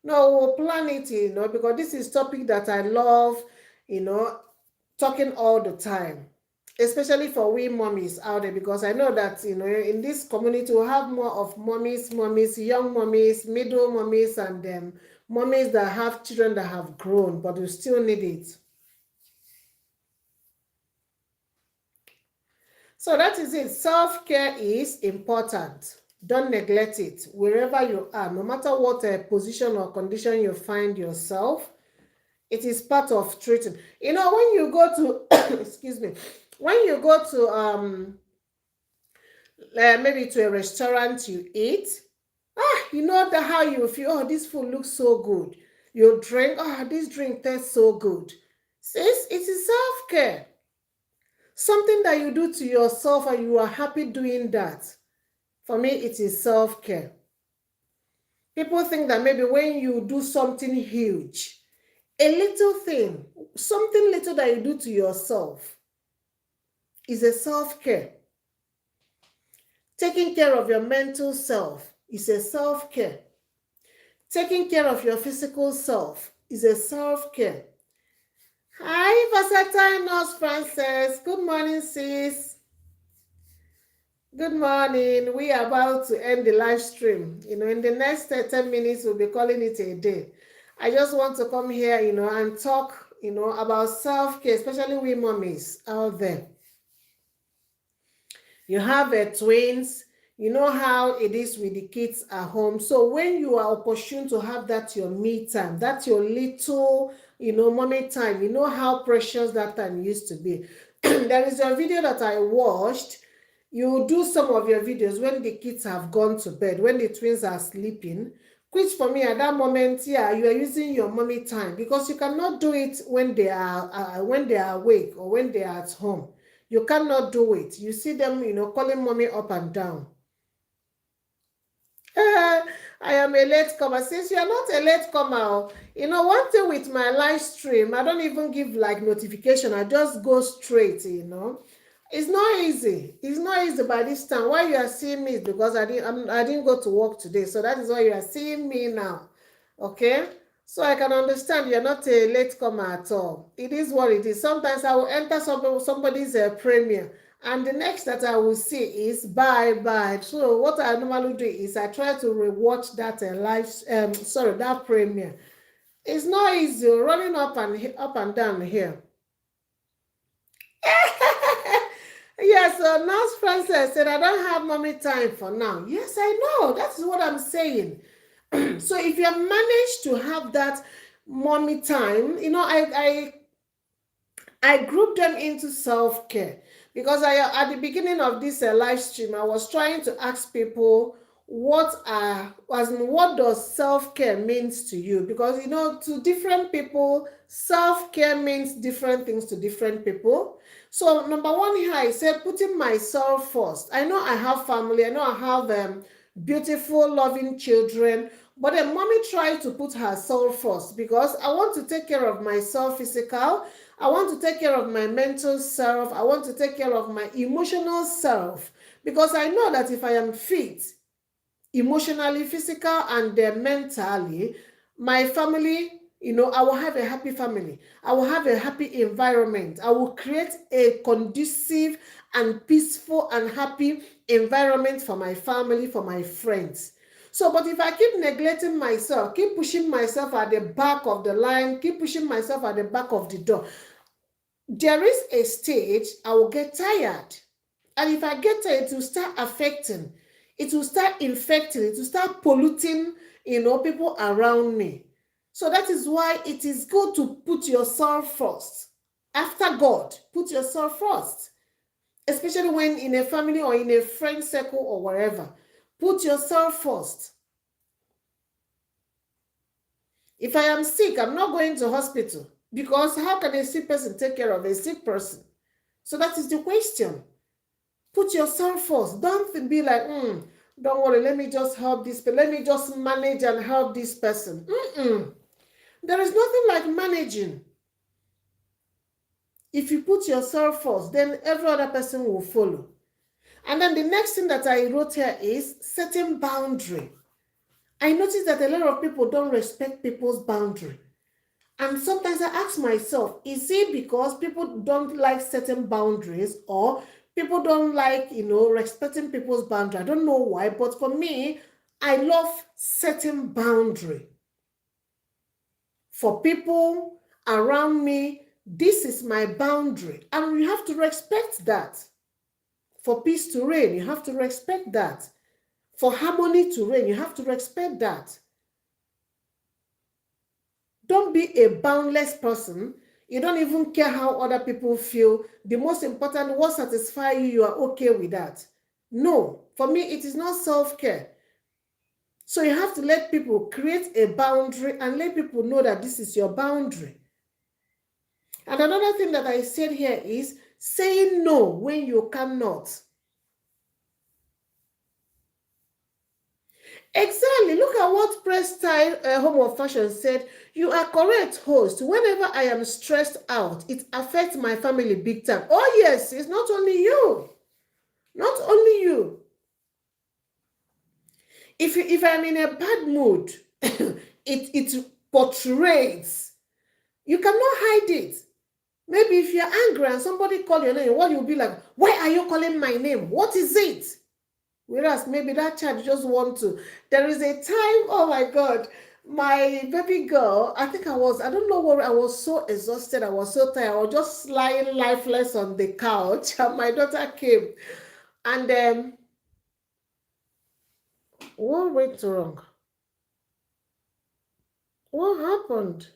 No, we'll plan it, because this is topic that I love, talking all the time, especially for we mommies out there, because I know that, in this community, we'll have more of mommies, young mommies, middle mommies, and mommies that have children that have grown, but we still need it. So that is it. Self-care is important. Don't neglect it. Wherever you are, no matter what position or condition you find yourself, it is part of treating. When you go to, excuse me, when you go to maybe to a restaurant, you eat, you know how you feel. Oh, this food looks so good. You drink, this drink tastes so good. Sis, it is self-care. Something that you do to yourself and you are happy doing that. For me, it is self-care. People think that maybe when you do something huge, a little thing, something little that you do to yourself is a self-care. Taking care of your mental self is a self-care. Taking care of your physical self is a self-care. Hi, Versatile Nurse Frances. Good morning, sis. Good morning. We are about to end the live stream. In the next 10 minutes, we'll be calling it a day. I just want to come here, and talk, about self-care, especially we mommies out there. You have twins. You know how it is with the kids at home. So when you are opportune to have that your me time, that's your little, mommy time, you know how precious that time used to be. There is a video that I watched. You do some of your videos when the kids have gone to bed, when the twins are sleeping, which for me at that moment, yeah, you are using your mommy time, because you cannot do it when they are awake or when they are at home. You cannot do it. You see them, calling mommy up and down. I am a late comer. Since you are not a late comer, one thing with my live stream, I don't even give like notification. I just go straight, It's not easy. It's not easy by this time. Why you are seeing me is because I didn't go to work today. So that is why you are seeing me now. Okay? So I can understand you're not a late comer at all. It is what it is. Sometimes I will enter somebody's premiere, and the next that I will see is bye. So what I normally do is I try to rewatch that that premiere. It's not easy running up and down here. Yes, so Nurse Frances said, I don't have mommy time for now. Yes, I know. That's what I'm saying. So if you have managed to have that mommy time, I group them into self-care, because at the beginning of this live stream, I was trying to ask people what does self-care means to you, because to different people, self-care means different things to different people. So number one here, I said putting myself first. I know I have family, I know I have beautiful, loving children. But then mommy tried to put herself first because I want to take care of myself physical. I want to take care of my mental self. I want to take care of my emotional self. Because I know that if I am fit, emotionally, physical, and mentally, my family, I will have a happy family. I will have a happy environment. I will create a conducive and peaceful and happy environment for my family, for my friends. So, but if I keep neglecting myself, keep pushing myself at the back of the line, keep pushing myself at the back of the door, there is a stage I will get tired. And if I get tired, it will start affecting, it will start infecting, it will start polluting, people around me. So that is why it is good to put yourself first. After God, put yourself first. Especially when in a family or in a friend circle or wherever. Put yourself first. If I am sick, I'm not going to hospital because how can a sick person take care of a sick person? So that is the question. Put yourself first. Don't be like, don't worry, let me just help this person. Let me just manage and help this person. There is nothing like managing. If you put yourself first, then every other person will follow. And then the next thing that I wrote here is setting boundary. I noticed that a lot of people don't respect people's boundary. And sometimes I ask myself, is it because people don't like certain boundaries or people don't like, respecting people's boundary? I don't know why, but for me, I love setting boundary. For people around me, this is my boundary. And you have to respect that. For peace to reign, you have to respect that. For harmony to reign, you have to respect that. Don't be a boundless person. You don't even care how other people feel. The most important, what satisfies you, you are okay with that. No, for me, it is not self-care. So you have to let people create a boundary and let people know that this is your boundary. And another thing that I said here is saying no when you cannot. Exactly. Look at what Press Style Home of Fashion said. You are correct, host. Whenever I am stressed out, it affects my family big time. Oh, yes, it's not only you. Not only you. If I'm in a bad mood, it portrays. You cannot hide it. Maybe if you're angry and somebody call your name, what you'll be like, why are you calling my name? What is it? Whereas maybe that child just want to. There is a time, oh my God, my baby girl, I don't know what, I was so exhausted, I was so tired, I was just lying lifeless on the couch, and my daughter came. And what went wrong? What happened?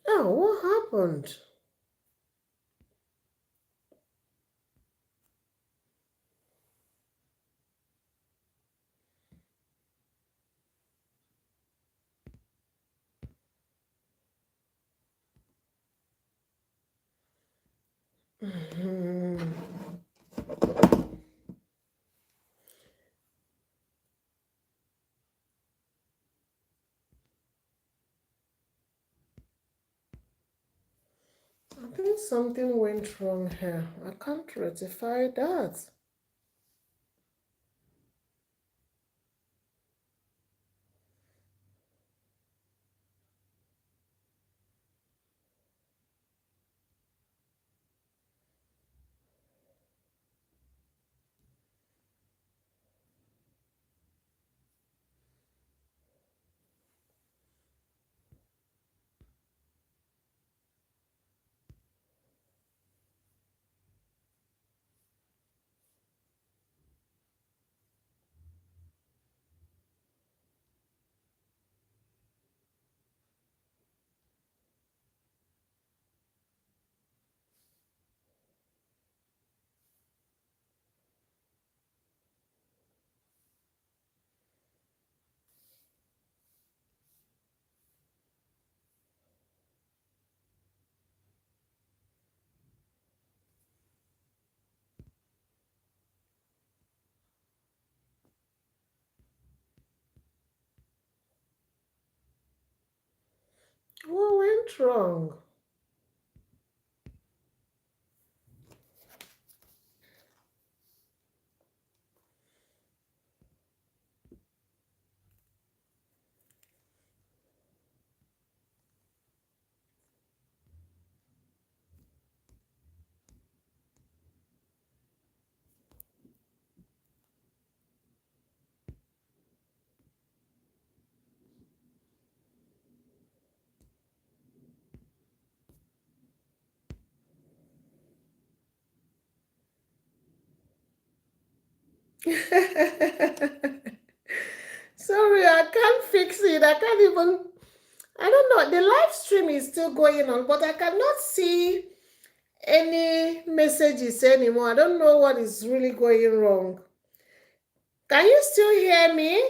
Oh, what happened? Hmm. I think something went wrong here. I can't rectify that. went wrong? Sorry, I can't fix it. I can't even. I don't know. The live stream is still going on, but I cannot see any messages anymore. I don't know what is really going wrong. Can you still hear me?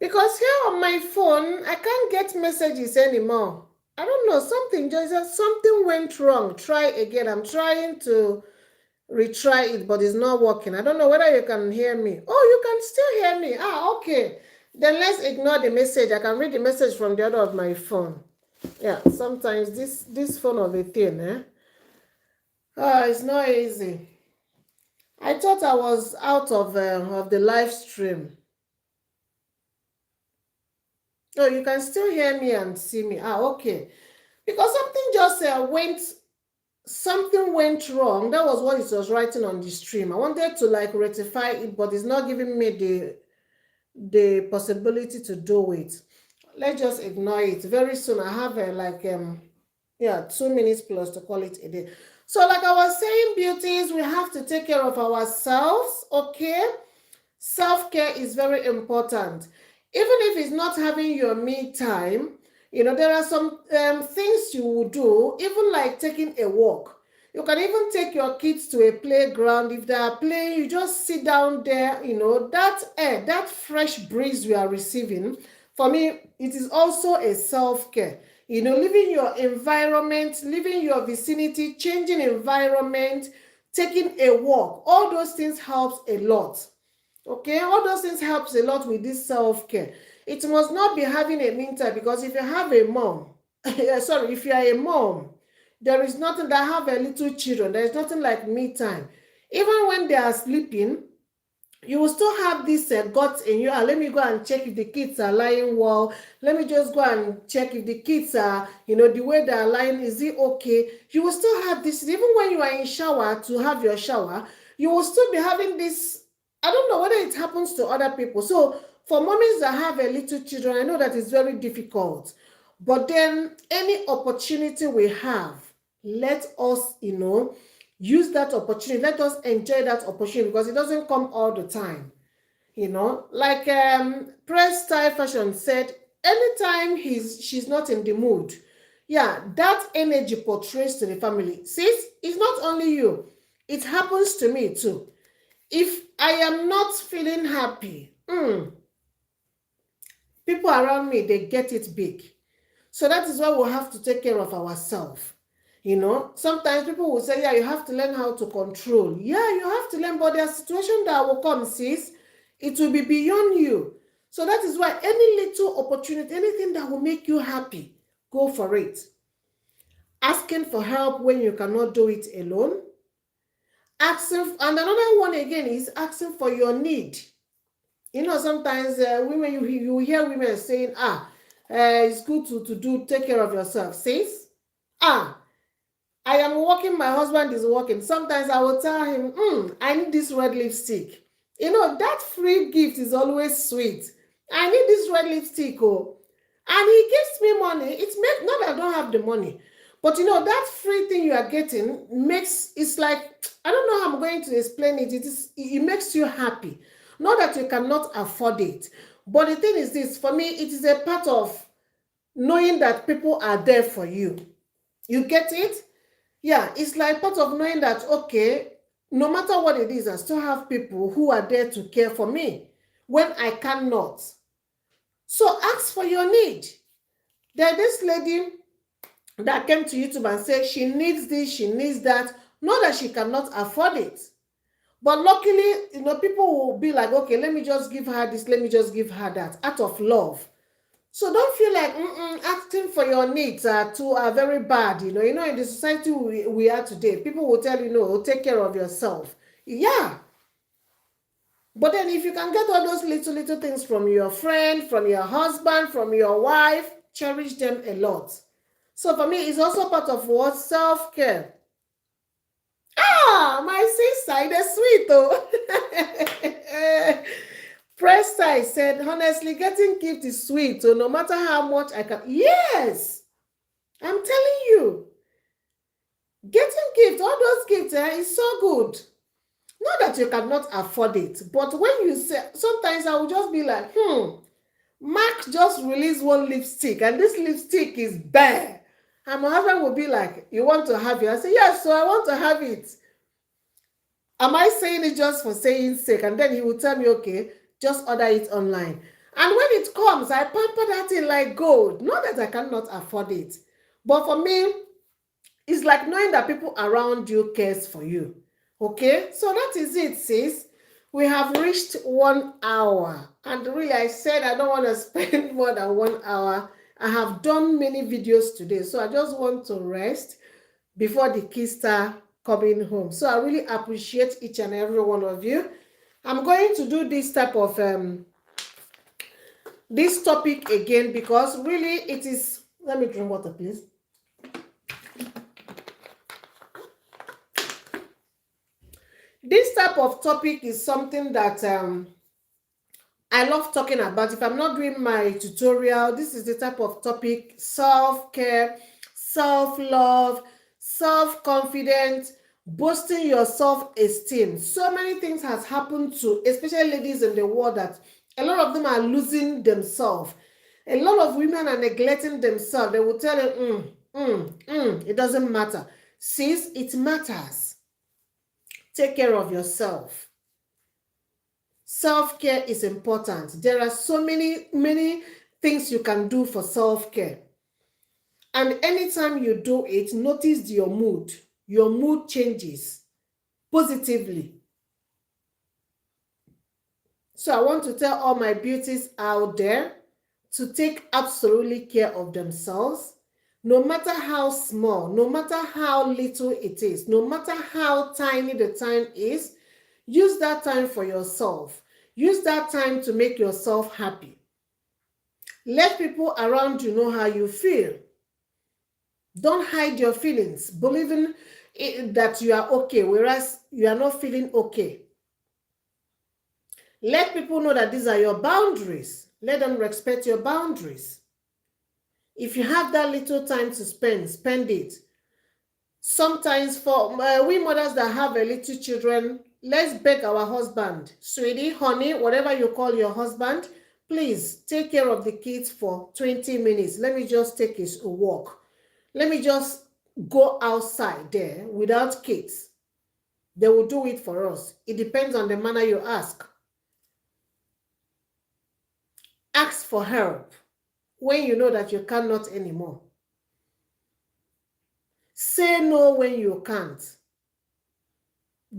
Because here on my phone, I can't get messages anymore. I don't know. Something went wrong. Try again. I'm trying to retry it, but it's not working. I don't know whether you can hear me. Oh, you can still hear me. Ah, okay. Then let's ignore the message. I can read the message from the other of my phone. Yeah, sometimes this phone of a thing, eh? Ah, it's not easy. I thought I was out of the live stream. Oh, you can still hear me and see me. Ah, okay. Because something went wrong. That was what it was writing on the stream. I wanted to like rectify it, but it's not giving me the possibility to do it. Let's just ignore it. Very soon I have yeah, 2 minutes plus to call it a day. So like I was saying, beauties, we have to take care of ourselves, okay? Self-care is very important. Even if it's not having your me time, there are some things you will do, even like taking a walk. You can even take your kids to a playground. If they are playing, you just sit down there, that air, that fresh breeze we are receiving. For me, it is also a self-care. Leaving your environment, leaving your vicinity, changing environment, taking a walk, all those things helps a lot. Okay, all those things helps a lot with this self-care. It must not be having a mean time, because if you have a mom, sorry, if you are a mom, there is nothing that have a little children. There is nothing like me time. Even when they are sleeping, you will still have this guts in you. Let me go and check if the kids are lying well. Let me just go and check if the kids are, the way they are lying, is it okay? You will still have this, even when you are in shower to have your shower, you will still be having this. I don't know whether it happens to other people. So for mommies that have a little children, I know that it's very difficult. But then any opportunity we have, let us, use that opportunity. Let us enjoy that opportunity, because it doesn't come all the time. Like Press Style Fashion said, anytime she's not in the mood, yeah, that energy portrays to the family. Sis, it's not only you, it happens to me too. If I am not feeling happy, people around me, they get it big. So that is why we have to take care of ourselves. Sometimes people will say, yeah, you have to learn how to control. Yeah, you have to learn, but there's a situation that will come, sis. It will be beyond you. So that is why any little opportunity, anything that will make you happy, go for it. Asking for help when you cannot do it alone. And another one again is asking for your need. Sometimes women, you hear women saying, it's good to take care of yourself. Sis, I am working, my husband is working. Sometimes I will tell him, I need this red lipstick. That free gift is always sweet. I need this red lipstick, oh. And he gives me money. Not that I don't have the money, but that free thing you are getting it's like, I don't know how I'm going to explain it. It makes you happy. Not that you cannot afford it. But the thing is this, for me, it is a part of knowing that people are there for you. You get it? Yeah, it's like part of knowing that, okay, no matter what it is, I still have people who are there to care for me when I cannot. So ask for your need. There's this lady that came to YouTube and said she needs this, she needs that, not that she cannot afford it. But luckily, people will be like, okay, let me just give her this, let me just give her that, out of love. So don't feel like asking for your needs are very bad. In the society we are today, people will tell you, no, take care of yourself. Yeah. But then if you can get all those little things from your friend, from your husband, from your wife, cherish them a lot. So for me, it's also part of what? Self-care. Ah, my sister, it is sweet though. Presta said, honestly, getting gift is sweet. So no matter how much I can. Yes, I'm telling you. Getting gift, all those gifts is so good. Not that you cannot afford it, but when you say, sometimes I will just be like, Mark just released one lipstick, and this lipstick is bare. And my husband will be like, you want to have it? I say, yes, so I want to have it. Am I saying it just for saying sake? And then he will tell me, okay, just order it online. And when it comes, I pamper that thing like gold. Not that I cannot afford it. But for me, it's like knowing that people around you cares for you. Okay? So that is it, sis. We have reached 1 hour. And really, I said I don't want to spend more than 1 hour. I have done many videos today. So I just want to rest before the kids start coming home. So I really appreciate each and every one of you. I'm going to do this type of this topic again because really it is. Let me drink water, please. This type of topic is something that I love talking about. If I'm not doing my tutorial, this is the type of topic: self-care, self-love, self-confidence, boosting your self-esteem. So many things has happened to especially ladies in the world that a lot of them are losing themselves. A lot of women are neglecting themselves. They will tell you, it doesn't matter. Sis, it matters. Take care of yourself. Self-care is important. There are so many things you can do for self-care. And anytime you do it, notice your mood. Your mood changes positively. So I want to tell all my beauties out there to take absolutely care of themselves, no matter how small, no matter how little it is, no matter how tiny the time is. Use that time for yourself. Use that time to make yourself happy. Let people around you know how you feel. Don't hide your feelings, believing that you are okay, whereas you are not feeling okay. Let people know that these are your boundaries. Let them respect your boundaries. If you have that little time to spend it. Sometimes for we mothers that have a little children, let's beg our husband, sweetie, honey, whatever you call your husband, please take care of the kids for 20 minutes. Let me just take a walk. Let me just go outside there without kids. They will do it for us. It depends on the manner you ask. Ask for help when you know that you cannot anymore. Say no when you can't.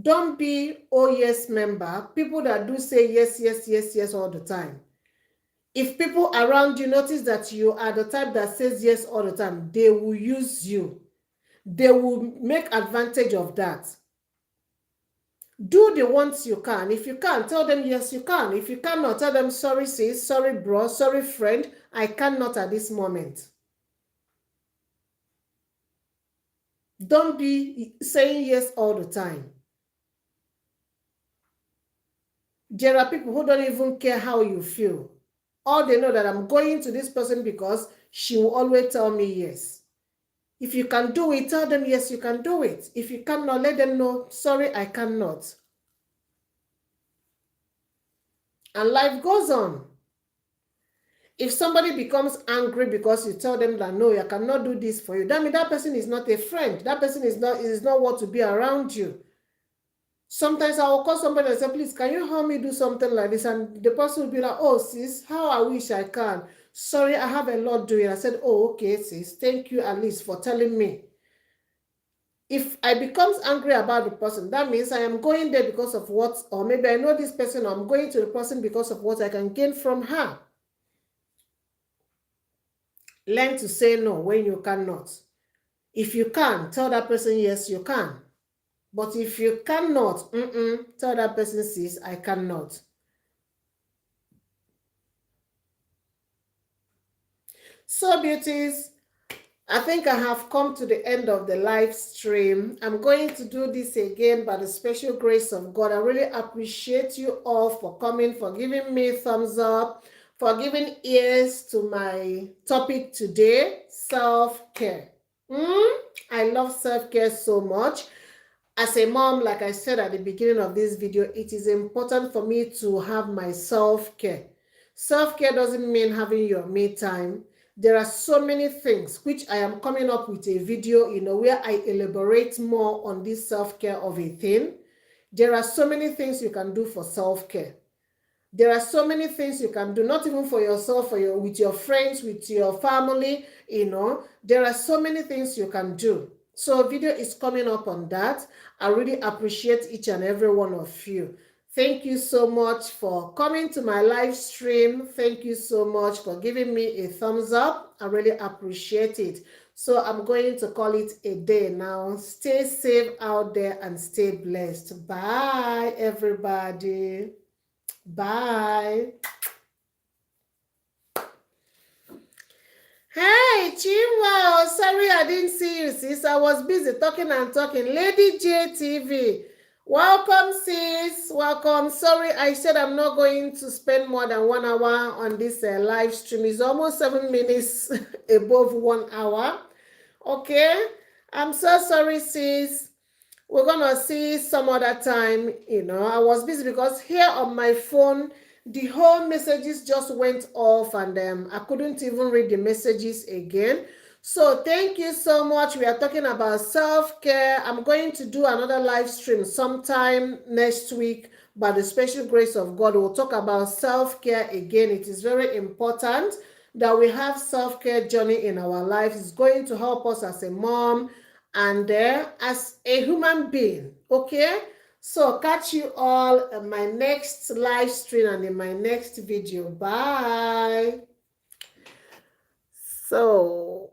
Don't be oh yes member, people that do say yes, yes, yes, yes all the time. If people around you notice that you are the type that says yes all the time, they will use you. They will make advantage of that. Do the ones you can. If you can, tell them yes, you can. If you cannot, tell them sorry sis, sorry bro, sorry friend, I cannot at this moment. Don't be saying yes all the time. There are people who don't even care how you feel. All they know that I'm going to this person because she will always tell me yes. If you can do it, tell them yes, you can do it. If you cannot, let them know, sorry, I cannot. And life goes on. If somebody becomes angry because you tell them that no, I cannot do this for you, that means that person is not a friend. That person is not what to be around you. Sometimes I will call somebody and say, please, can you help me do something like this? And the person will be like, oh, sis, how I wish I can. Sorry, I have a lot doing. I said, oh, okay, sis, thank you at least for telling me. If I becomes angry about the person, that means I am going there because of what, or maybe I know this person, or I'm going to the person because of what I can gain from her. Learn to say no when you cannot. If you can, tell that person yes, you can. But if you cannot, tell that person sis, I cannot. So beauties, I think I have come to the end of the live stream. I'm going to do this again by the special grace of God. I really appreciate you all for coming, for giving me thumbs up, for giving ears to my topic today, self-care. I love self-care so much. As a mom, like I said at the beginning of this video, it is important for me to have my self-care. Self-care doesn't mean having your me time. There are so many things which I am coming up with a video, where I elaborate more on this self-care of a thing. There are so many things you can do for self-care. There are so many things you can do, not even for yourself, with your friends, with your family, There are so many things you can do. So a video is coming up on that. I really appreciate each and every one of you. Thank you so much for coming to my live stream. Thank you so much for giving me a thumbs up. I really appreciate it. So I'm going to call it a day now. Stay safe out there and stay blessed. Bye, everybody. Bye. Hey, Chinwa. Sorry I didn't see you, sis. I was busy talking and talking. Lady JTV. Welcome, sis. Welcome. Sorry, I said I'm not going to spend more than 1 hour on this live stream. It's almost 7 minutes above 1 hour. Okay. I'm so sorry, sis. We're gonna see some other time. I was busy because here on my phone the whole messages just went off, and I couldn't even read the messages again. So thank you so much. We are talking about self-care. I'm going to do another live stream sometime next week. By the special grace of God, we'll talk about self-care again. It is very important that we have self-care journey in our lives. It's going to help us as a mom and as a human being. Okay. So catch you all in my next live stream and in my next video. Bye. So